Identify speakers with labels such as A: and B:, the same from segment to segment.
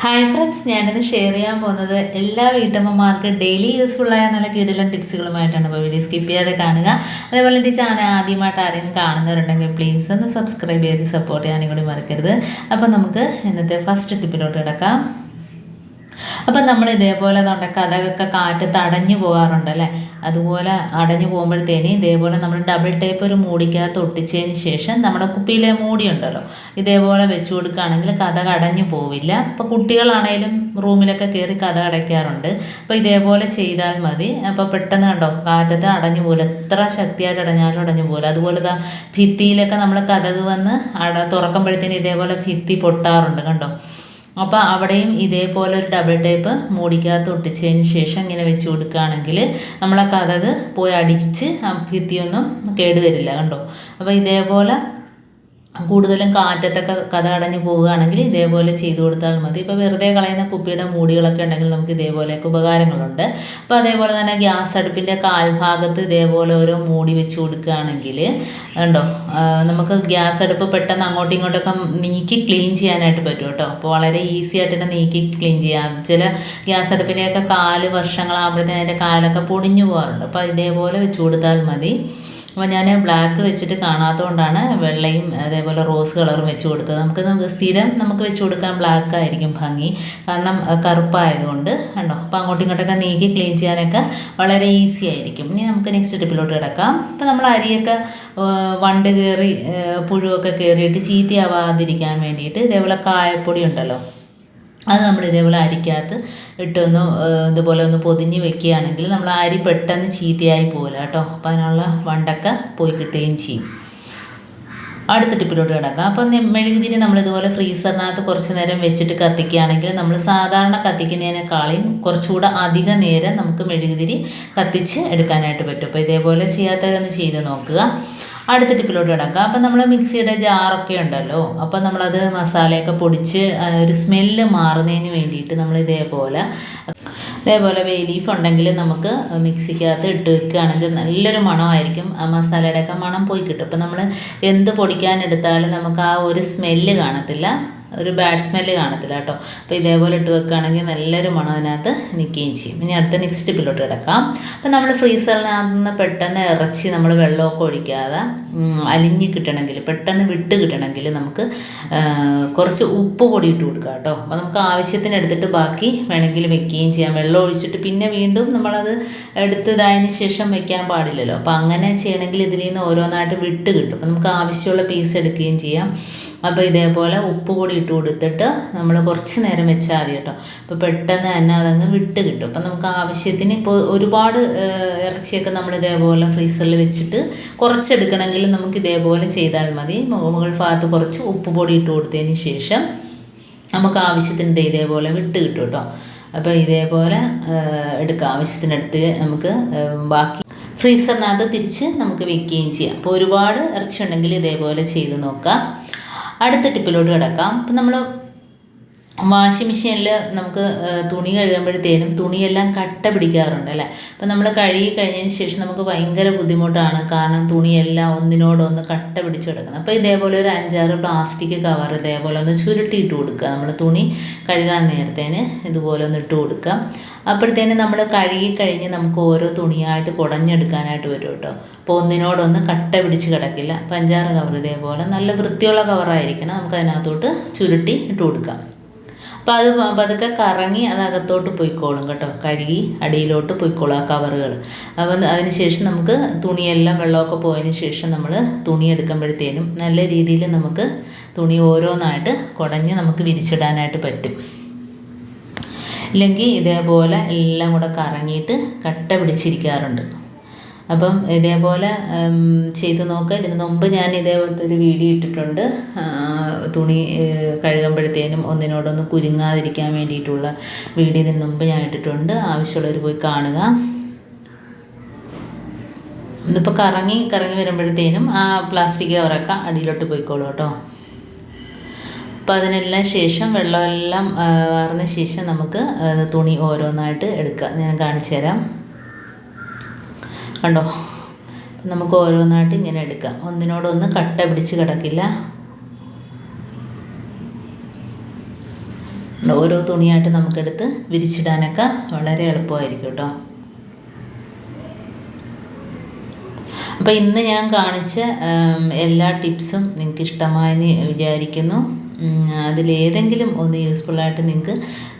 A: Hi friends, ഞാനിത് share ചെയ്യാൻ പോകുന്നത് എല്ലാ വീട്ടമ്മമാർക്ക് ഡെയിലി യൂസ്ഫുള്ളായ നല്ല കിടിലൻ ടിപ്സുകളുമായിട്ടാണ്. അപ്പോൾ വീഡിയോ സ്കിപ്പ് ചെയ്യാതെ കാണുക. അതേപോലെ എൻ്റെ ചാനൽ ആദ്യമായിട്ട് ആരെങ്കിലും കാണുന്നവരുണ്ടെങ്കിൽ പ്ലീസ് ഒന്ന് സബ്സ്ക്രൈബ് ചെയ്ത് സപ്പോർട്ട് ചെയ്യാനും കൂടി മറക്കരുത്. അപ്പോൾ നമുക്ക് ഇന്നത്തെ ഫസ്റ്റ് ടിപ്പിലോട്ട് കിടക്കാം. അപ്പം നമ്മൾ ഇതേപോലെ നമ്മുടെ കഥകൊക്കെ കാറ്റത്ത് അടഞ്ഞു പോകാറുണ്ടല്ലേ, അതുപോലെ അടഞ്ഞു പോകുമ്പോഴത്തേന് ഇതേപോലെ നമ്മൾ ഡബിൾ ടേപ്പ് ഒരു മൂടിക്കകത്ത് ഒട്ടിച്ചതിന് ശേഷം നമ്മുടെ കുപ്പിയിലെ മൂടിയുണ്ടല്ലോ ഇതേപോലെ വെച്ച് കൊടുക്കുകയാണെങ്കിൽ കഥക് അടഞ്ഞു പോവില്ല. അപ്പോൾ കുട്ടികളാണേലും റൂമിലൊക്കെ കയറി കഥ അടയ്ക്കാറുണ്ട്. അപ്പോൾ ഇതേപോലെ ചെയ്താൽ മതി. അപ്പോൾ പെട്ടെന്ന് കണ്ടോ കാറ്റത്ത് അടഞ്ഞു പോകില്ല, എത്ര ശക്തിയായിട്ട് അടഞ്ഞാലും അടഞ്ഞു പോകില്ല. അതുപോലെ ഭിത്തിയിലൊക്കെ നമ്മൾ കഥക് വന്ന് തുറക്കുമ്പോഴത്തേന് ഇതേപോലെ ഭിത്തി പൊട്ടാറുണ്ട് കണ്ടോ. അപ്പോൾ അവിടെയും ഇതേപോലെ ഒരു ഡബിൾ ടേപ്പ് മൂടിക്കകത്ത് ഒട്ടിച്ചതിന് ശേഷം ഇങ്ങനെ വെച്ച് കൊടുക്കുകയാണെങ്കിൽ നമ്മളെ കഥക് പോയി അടിച്ച് ഭിത്തിയൊന്നും കേടുവരില്ല കണ്ടോ. അപ്പോൾ ഇതേപോലെ കൂടുതലും കാറ്റത്തൊക്കെ കഥ അടഞ്ഞു പോവുകയാണെങ്കിൽ ഇതേപോലെ ചെയ്തു കൊടുത്താൽ മതി. ഇപ്പോൾ വെറുതെ കളയുന്ന കുപ്പിയുടെ മൂടികളൊക്കെ ഉണ്ടെങ്കിൽ നമുക്ക് ഇതേപോലെയൊക്കെ ഉപകാരങ്ങളുണ്ട്. അപ്പോൾ അതേപോലെ തന്നെ ഗ്യാസ് അടുപ്പിൻ്റെ കാൽഭാഗത്ത് ഇതേപോലെ ഓരോ മൂടി വെച്ച് കൊടുക്കുകയാണെങ്കിൽ ഉണ്ടോ നമുക്ക് ഗ്യാസ് അടുപ്പ് പെട്ടെന്ന് അങ്ങോട്ടും ഇങ്ങോട്ടൊക്കെ നീക്കി ക്ലീൻ ചെയ്യാനായിട്ട് പറ്റും കേട്ടോ. അപ്പോൾ വളരെ ഈസി ആയിട്ട് തന്നെ നീക്കി ക്ലീൻ ചെയ്യാം. ചില ഗ്യാസ് അടുപ്പിൻ്റെയൊക്കെ കാല് വർഷങ്ങളാകുമ്പോഴത്തേന് അതിൻ്റെ കാലൊക്കെ പൊടിഞ്ഞു പോകാറുണ്ട്. അപ്പോൾ ഇതേപോലെ വെച്ച് കൊടുത്താൽ മതി. അപ്പോൾ ഞാൻ ബ്ലാക്ക് വെച്ചിട്ട് കാണാത്തതുകൊണ്ടാണ് വെള്ളയും അതേപോലെ റോസ് കളറും വെച്ച് കൊടുത്തത്. നമുക്ക് സ്ഥിരം നമുക്ക് വെച്ച് കൊടുക്കാൻ ബ്ലാക്ക് ആയിരിക്കും ഭംഗി, കാരണം കറുപ്പായതുകൊണ്ട് കണ്ടോ. അപ്പോൾ അങ്ങോട്ടും ഇങ്ങോട്ടൊക്കെ നീക്കി ക്ലീൻ ചെയ്യാനൊക്കെ വളരെ ഈസി ആയിരിക്കും. ഇനി നമുക്ക് നെക്സ്റ്റ് ടിപ്പിലോട്ട് കിടക്കാം. ഇപ്പോൾ നമ്മൾ അരിയൊക്കെ വണ്ട് കയറി പുഴുവൊക്കെ കയറിയിട്ട് ചീത്തയാവാതിരിക്കാൻ വേണ്ടിയിട്ട് ഇതേപോലെ കായപ്പൊടി ഉണ്ടല്ലോ, അത് നമ്മൾ ഇതേപോലെ അരിക്കകത്ത് ഇട്ടൊന്ന് ഇതുപോലെ ഒന്ന് പൊതിഞ്ഞ് വെക്കുകയാണെങ്കിൽ നമ്മൾ അരി പെട്ടെന്ന് ചീത്തയായി പോകില്ല കേട്ടോ. അപ്പോൾ അതിനുള്ള വണ്ടൊക്കെ പോയി കിട്ടുകയും ചെയ്യും. അടുത്ത ടിപ്പിലോട്ട് കിടക്കാം. അപ്പം മെഴുകുതിരി നമ്മളിതുപോലെ ഫ്രീസറിനകത്ത് കുറച്ച് നേരം വെച്ചിട്ട് കത്തിക്കുകയാണെങ്കിൽ നമ്മൾ സാധാരണ കത്തിക്കുന്നതിനേക്കാളും കുറച്ചുകൂടെ അധിക നേരം നമുക്ക് മെഴുകുതിരി കത്തിച്ച് എടുക്കാനായിട്ട് പറ്റും. അപ്പോൾ ഇതേപോലെ ചെയ്യാത്തതൊന്ന് ചെയ്ത് നോക്കുക. അടുത്ത ടിപ്പിലോട്ട് കിടക്കുക. അപ്പം നമ്മൾ മിക്സിയുടെ ജാറൊക്കെ ഉണ്ടല്ലോ, അപ്പോൾ നമ്മളത് മസാലയൊക്കെ പൊടിച്ച് ഒരു സ്മെല്ല് മാറുന്നതിന് വേണ്ടിയിട്ട് നമ്മൾ ഇതേപോലെ ബേ ലീഫ് ഉണ്ടെങ്കിൽ നമുക്ക് മിക്സിക്കകത്ത് ഇട്ട് വെക്കുകയാണെങ്കിൽ നല്ലൊരു മണമായിരിക്കും. ആ മസാലയുടെയൊക്കെ മണം പോയി കിട്ടും. അപ്പോൾ നമ്മൾ എന്ത് പൊടിക്കാനെടുത്താലും നമുക്ക് ആ ഒരു സ്മെല്ല് കാണത്തില്ല, ഒരു ബാഡ് സ്മെല്ല് കാണത്തില്ല കേട്ടോ. അപ്പോൾ ഇതേപോലെ ഇട്ട് വെക്കുകയാണെങ്കിൽ നല്ലൊരു മണം അതിനകത്ത് നിൽക്കുകയും ചെയ്യും. ഇനി അടുത്ത നെക്സ്റ്റ് ടിപ്പിലോട്ട് കിടക്കാം. അപ്പോൾ നമ്മൾ ഫ്രീസറിനകത്ത് നിന്ന് പെട്ടെന്ന് ഇറച്ചി നമ്മൾ വെള്ളമൊക്കെ ഒഴിക്കാതെ അലിഞ്ഞ് കിട്ടണമെങ്കിൽ, പെട്ടെന്ന് വിട്ട് കിട്ടണമെങ്കിൽ നമുക്ക് കുറച്ച് ഉപ്പ് പൊടി ഇട്ട് കൊടുക്കുക കേട്ടോ. അപ്പോൾ നമുക്ക് ആവശ്യത്തിന് എടുത്തിട്ട് ബാക്കി വേണമെങ്കിൽ വെക്കുകയും ചെയ്യാം. വെള്ളം ഒഴിച്ചിട്ട് പിന്നെ വീണ്ടും നമ്മളത് എടുത്തതായതിന് ശേഷം വെക്കാൻ പാടില്ലല്ലോ. അപ്പോൾ അങ്ങനെ ചെയ്യണമെങ്കിൽ ഇതിൽ നിന്ന് ഓരോന്നായിട്ട് വിട്ട് കിട്ടും. അപ്പോൾ നമുക്ക് ആവശ്യമുള്ള പീസ് എടുക്കുകയും ചെയ്യാം. അപ്പോൾ ഇതേപോലെ ഉപ്പ് പൊടി ഇട്ട് കൊടുത്തിട്ട് നമ്മൾ കുറച്ച് നേരം വെച്ചാൽ മതി കേട്ടോ. അപ്പോൾ പെട്ടെന്ന് തന്നെ അതങ്ങ് വിട്ട് കിട്ടും. അപ്പോൾ നമുക്ക് ആവശ്യത്തിന് ഇപ്പോൾ ഒരുപാട് ഇറച്ചിയൊക്കെ നമ്മൾ ഇതേപോലെ ഫ്രീസറിൽ വെച്ചിട്ട് കുറച്ചെടുക്കണമെങ്കിൽ നമുക്ക് ഇതേപോലെ ചെയ്താൽ മതി. മുകൾ ഭാഗത്ത് കുറച്ച് ഉപ്പ് പൊടി ഇട്ട് കൊടുത്തതിന് ശേഷം നമുക്ക് ആവശ്യത്തിന് ഇതേപോലെ വിട്ട് കിട്ടും കേട്ടോ. അപ്പോൾ ഇതേപോലെ എടുക്കുക, ആവശ്യത്തിനടുത്ത് നമുക്ക് ബാക്കി ഫ്രീസറിനകത്ത് തിരിച്ച് നമുക്ക് വെക്കുകയും ചെയ്യാം. അപ്പോൾ ഒരുപാട് ഇറച്ചി ഉണ്ടെങ്കിൽ ഇതേപോലെ ചെയ്ത് നോക്കാം. അടുത്ത ടിപ്പിലോട്ട് കിടക്കാം. അപ്പം നമ്മൾ വാഷിംഗ് മെഷീനിൽ നമുക്ക് തുണി കഴുകുമ്പോഴത്തേനും തുണിയെല്ലാം കട്ട പിടിക്കാറുണ്ട് അല്ലേ. അപ്പം നമ്മൾ കഴുകി കഴിഞ്ഞതിന് ശേഷം നമുക്ക് ഭയങ്കര ബുദ്ധിമുട്ടാണ്, കാരണം തുണിയെല്ലാം ഒന്നിനോടൊന്ന് കട്ട പിടിച്ച് കിടക്കുന്നത്. അപ്പോൾ ഇതേപോലെ ഒരു 5-6 പ്ലാസ്റ്റിക് കവർ ഇതേപോലെ ഒന്ന് ചുരുട്ടിയിട്ട് കൊടുക്കുക. നമ്മൾ തുണി കഴുകാൻ നേരത്തേന് ഇതുപോലെ ഒന്ന് ഇട്ട് കൊടുക്കുക. അപ്പോഴത്തേന് നമ്മൾ കഴുകി കഴിഞ്ഞ് നമുക്ക് ഓരോ തുണിയായിട്ട് കുടഞ്ഞെടുക്കാനായിട്ട് വരും കേട്ടോ. അപ്പോൾ ഒന്നിനോടൊന്ന് കട്ട പിടിച്ച് കിടക്കില്ല. 5-6 കവർ ഇതേപോലെ നല്ല വൃത്തിയുള്ള കവറായിരിക്കണം. നമുക്ക് അതിനകത്തോട്ട് ചുരുട്ടി ഇട്ട് കൊടുക്കാം. അപ്പോൾ അത് പതുക്കെ കറങ്ങി അത് അകത്തോട്ട് പോയിക്കോളും കേട്ടോ. കഴുകി അടിയിലോട്ട് പോയിക്കോളും ആ കവറുകൾ. അപ്പം അതിന് ശേഷം നമുക്ക് തുണിയെല്ലാം വെള്ളമൊക്കെ പോയതിന് ശേഷം നമ്മൾ തുണി എടുക്കുമ്പോഴത്തേനും നല്ല രീതിയിൽ നമുക്ക് തുണി ഓരോന്നായിട്ട് കുടഞ്ഞ് നമുക്ക് വിരിച്ചിടാനായിട്ട് പറ്റും. ഇല്ലെങ്കിൽ ഇതേപോലെ എല്ലാം കൂടെ കറങ്ങിയിട്ട് കട്ട പിടിച്ചിരിക്കാറുണ്ട്. അപ്പം ഇതേപോലെ ചെയ്ത് നോക്കുക. ഇതിന് മുമ്പ് ഞാൻ ഇതേപോലത്തെ ഒരു വീഡിയോ ഇട്ടിട്ടുണ്ട്. തുണി കഴുകുമ്പോഴത്തേനും ഒന്നിനോടൊന്ന് കുരുങ്ങാതിരിക്കാൻ വേണ്ടിയിട്ടുള്ള വീഡിയോ ഇതിന് മുമ്പ് ഞാൻ ഇട്ടിട്ടുണ്ട്. ആവശ്യമുള്ളവർ പോയി കാണുക. ഇതിപ്പോൾ കറങ്ങി വരുമ്പോഴത്തേനും ആ പ്ലാസ്റ്റിക് കവറൊക്കെ അടിയിലോട്ട് പോയിക്കോളൂ കേട്ടോ. അപ്പോൾ അതിനെല്ലാം ശേഷം വെള്ളമെല്ലാം വാർന്ന ശേഷം നമുക്ക് തുണി ഓരോന്നായിട്ട് എടുക്കുക. ഞാൻ കാണിച്ചു തരാം കണ്ടോ. നമുക്ക് ഓരോന്നായിട്ട് ഇങ്ങനെ എടുക്കാം. ഒന്നിനോടൊന്ന് കട്ട പിടിച്ച് കിടക്കില്ല. ഓരോ തുണിയായിട്ട് നമുക്കെടുത്ത് വിരിച്ചിടാനൊക്കെ വളരെ എളുപ്പമായിരിക്കും കേട്ടോ. അപ്പോൾ ഇന്ന് ഞാൻ കാണിച്ച എല്ലാ ടിപ്സും നിങ്ങൾക്ക് ഇഷ്ടമായെന്ന് വിചാരിക്കുന്നു. അതിലേതെങ്കിലും ഒന്ന് യൂസ്ഫുള്ളായിട്ട് നിങ്ങൾക്ക്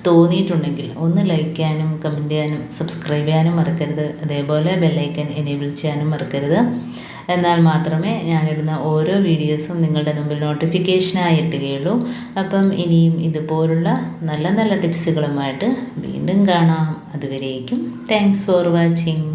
A: തോന്നിയിട്ടുണ്ടെങ്കിൽ ഒന്ന് ലൈക്ക് ചെയ്യാനും കമൻറ്റ് ചെയ്യാനും സബ്സ്ക്രൈബ് ചെയ്യാനും മറക്കരുത്. അതേപോലെ ബെല്ലൈക്കൻ എനേബിൾ ചെയ്യാനും മറക്കരുത്. എന്നാൽ മാത്രമേ ഞാനിടുന്ന ഓരോ വീഡിയോസും നിങ്ങളുടെ മുമ്പിൽ നോട്ടിഫിക്കേഷനായി എത്തുകയുള്ളൂ. അപ്പം ഇനിയും ഇതുപോലുള്ള നല്ല നല്ല ടിപ്സുകളുമായിട്ട് വീണ്ടും കാണാം. അതുവരേക്കും താങ്ക്സ് ഫോർ വാച്ചിങ്.